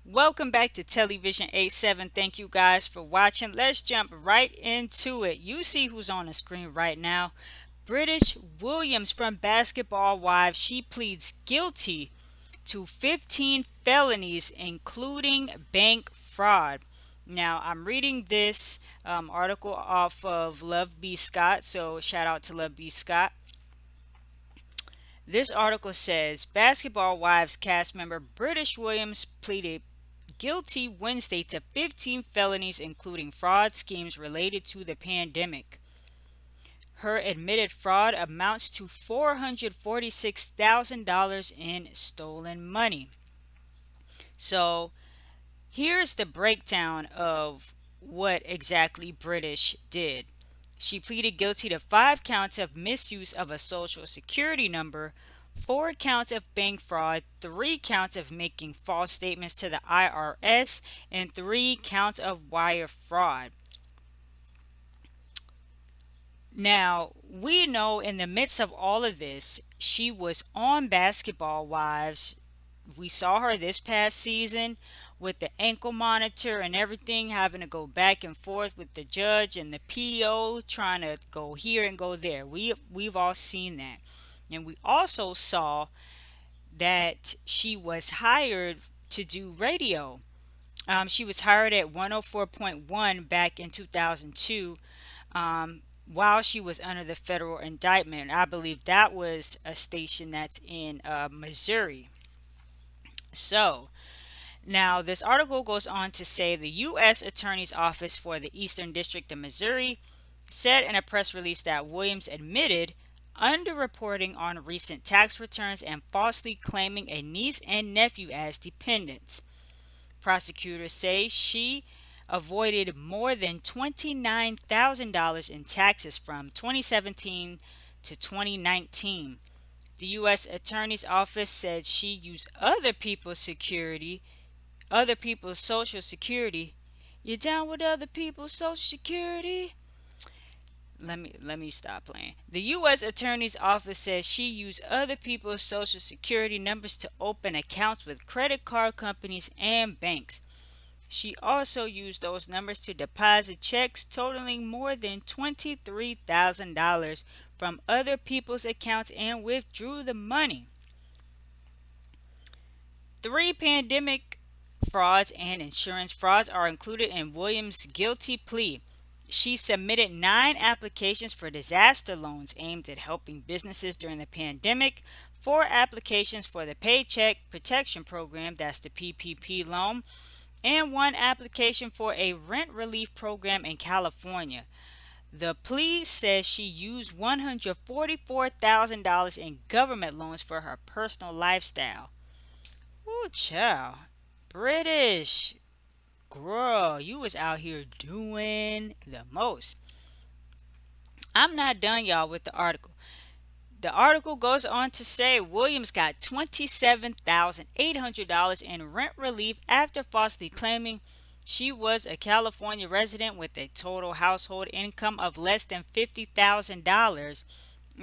Welcome back to Television 87. Thank you guys for watching. Let's jump right into it. You see who's on the screen right now. British Williams from Basketball Wives. She pleads guilty to 15 felonies, including bank fraud. Now, I'm reading this article off of Love B. Scott, so shout out to Love B. Scott. This article says Basketball Wives cast member British Williams pleaded guilty Wednesday to 15 felonies, including fraud schemes related to the pandemic. Her admitted fraud amounts to $446,000 in stolen money. So here's the breakdown of what exactly British did. She pleaded guilty to 5 counts of misuse of a social security number, 4 counts of bank fraud, 3 counts of making false statements to the IRS, and 3 counts of wire fraud. Now, we know in the midst of all of this, she was on Basketball Wives. We saw her this past season with the ankle monitor and everything, having to go back and forth with the judge and the PO, trying to go here and go there. We've all seen that. And we also saw that she was hired to do radio. She was hired at 104.1 back in 2002, while she was under the federal indictment. I believe that was a station that's in Missouri. So, now this article goes on to say the U.S. Attorney's Office for the Eastern District of Missouri said in a press release that Williams admitted underreporting on recent tax returns and falsely claiming a niece and nephew as dependents. Prosecutors say she avoided more than $29,000 in taxes from 2017 to 2019. The U.S. Attorney's Office said she used other people's social security. You down with other people's social security? Let me stop playing. The U.S. Attorney's Office says she used other people's social security numbers to open accounts with credit card companies and banks. She also used those numbers to deposit checks totaling more than $23,000 from other people's accounts and withdrew the money. 3 pandemic frauds and insurance frauds are included in Williams' guilty plea. She submitted 9 applications for disaster loans aimed at helping businesses during the pandemic, 4 applications for the Paycheck Protection Program, that's the PPP loan, and 1 application for a rent relief program in California. The plea says she used $144,000 in government loans for her personal lifestyle. Ooh, child. British. Girl, you was out here doing the most. I'm not done, y'all, with the article. The article goes on to say Williams got $27,800 in rent relief after falsely claiming she was a California resident with a total household income of less than $50,000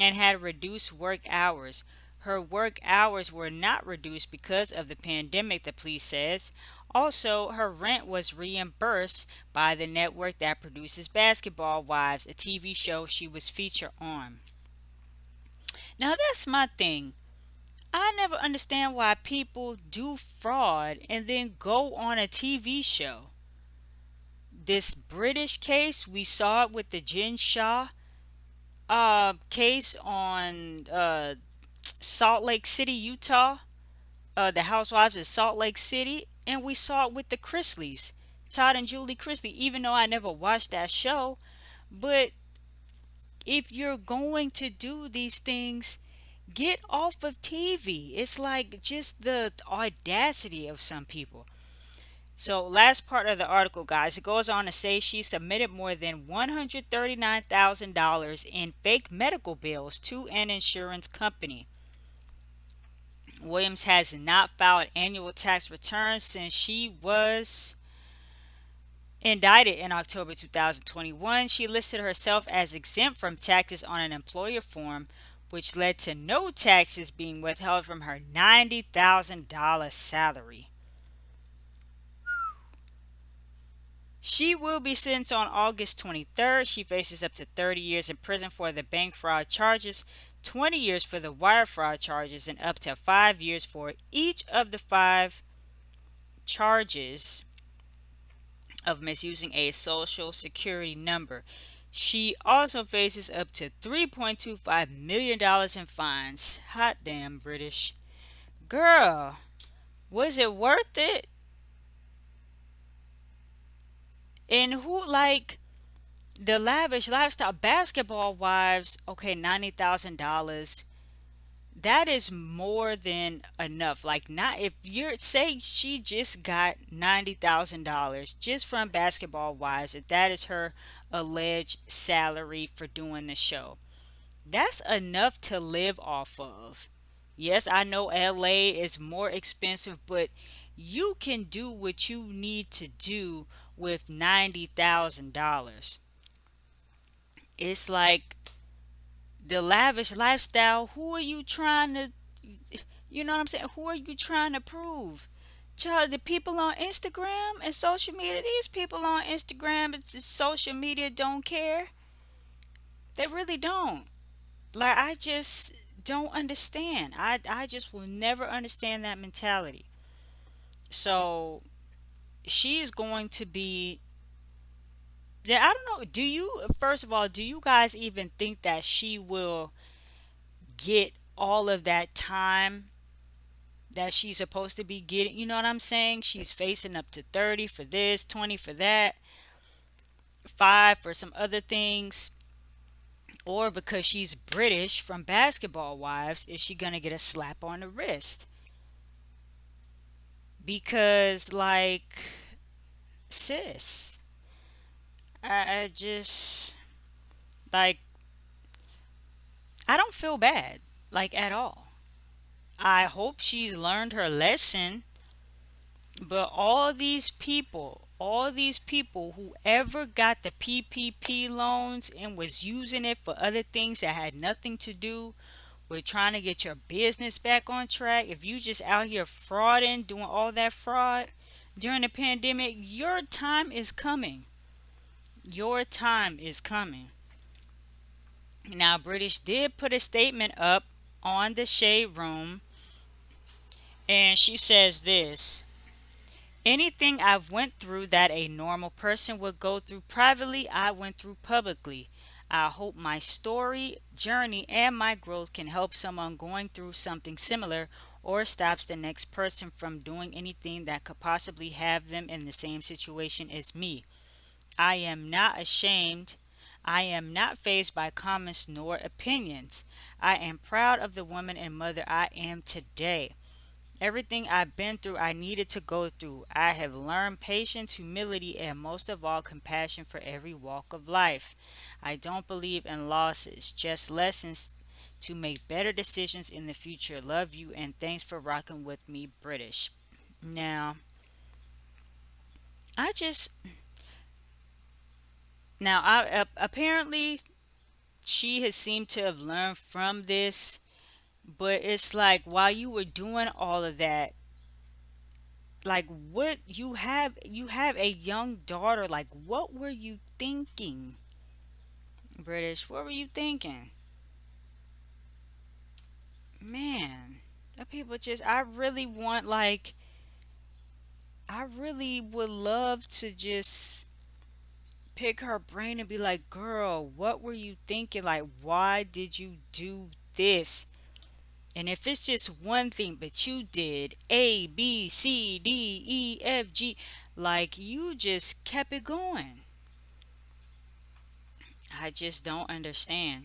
and had reduced work hours. Her work hours were not reduced because of the pandemic, the police says. Also, her rent was reimbursed by the network that produces Basketball Wives, a TV show she was featured on. Now, that's my thing. I never understand why people do fraud and then go on a TV show. This British case, we saw it with the Jen Shaw case on Salt Lake City, Utah, the Housewives of Salt Lake City, and we saw it with the Chrisleys, Todd and Julie Chrisley, even though I never watched that show. But if you're going to do these things, get off of TV. It's like just the audacity of some people. So, last part of the article, guys, it goes on to say she submitted more than $139,000 in fake medical bills to an insurance company. Williams has not filed annual tax returns since she was indicted in October 2021. She listed herself as exempt from taxes on an employer form, which led to no taxes being withheld from her $90,000 salary. She will be sentenced on August 23rd. She faces up to 30 years in prison for the bank fraud charges, 20 years for the wire fraud charges, and up to 5 years for each of the five charges of misusing a social security number. She also faces up to $3.25 million in fines. Hot damn British. Girl, was it worth it? And who, like, the lavish lifestyle basketball wives, okay, $90,000. That is more than enough. Like, not if you're say she just got $90,000 just from basketball wives, if that is her alleged salary for doing the show. That's enough to live off of. Yes, I know LA is more expensive, but you can do what you need to do with $90,000. It's like the lavish lifestyle. Who are you trying to, you know what I'm saying? Who are you trying to prove? Child, the people on Instagram and social media, these people on Instagram and social media don't care. They really don't. Like, I just don't understand. I just will never understand that mentality. So she is going to be, yeah, I don't know. Do you, first of all, do you guys even think that she will get all of that time that she's supposed to be getting? You know what I'm saying? She's facing up to 30 for this, 20 for that, 5 for some other things. Or because she's British from Basketball Wives, is she going to get a slap on the wrist? Because, like, sis, I just, like, I don't feel bad, like, at all. I hope she's learned her lesson. But all these people who ever got the PPP loans and was using it for other things that had nothing to do with trying to get your business back on track, if you just out here frauding, doing all that fraud during the pandemic, your time is coming. Your time is coming. Now, British did put a statement up on the Shade Room, and she says this: anything I've went through that a normal person would go through privately, I went through publicly. I hope my story, journey, and my growth can help someone going through something similar or stops the next person from doing anything that could possibly have them in the same situation as me. I am not ashamed. I am not fazed by comments nor opinions. I am proud of the woman and mother I am today. Everything I've been through, I needed to go through. I have learned patience, humility, and most of all, compassion for every walk of life. I don't believe in losses, just lessons to make better decisions in the future. Love you and thanks for rocking with me, British. Now, I just, apparently she has seemed to have learned from this, but it's like while you were doing all of that, like, what you have a young daughter, like, what were you thinking, British? What were you thinking? Man, that people just, I really want, like, I really would love to just pick her brain and be like, girl, what were you thinking? Like, why did you do this? And if it's just one thing, but you did A, B, C, D, E, F, G, like, you just kept it going. I just don't understand.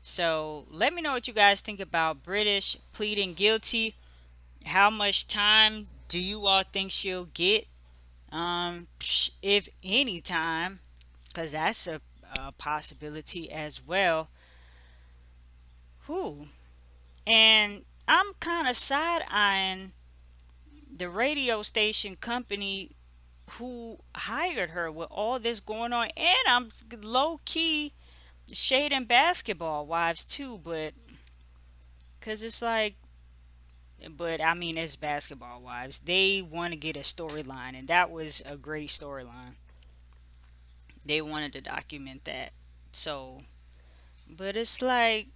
So let me know what you guys think about British pleading guilty. How much time do you all think she'll get? If any time, because that's a possibility as well. Who? And I'm kind of side eyeing the radio station company who hired her with all this going on, and I'm low key shading basketball wives too, but because it's like, but I mean, it's Basketball Wives. They want to get a storyline, and that was a great storyline. They wanted to document that. So, but it's like,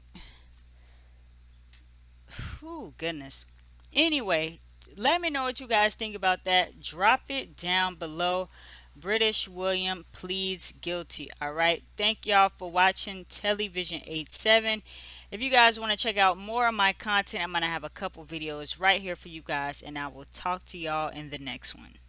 oh goodness. Anyway, let me know what you guys think about that. Drop it down below. British William pleads guilty. All right. Thank y'all for watching Television 87. If you guys want to check out more of my content, I'm going to have a couple videos right here for you guys, and I will talk to y'all in the next one.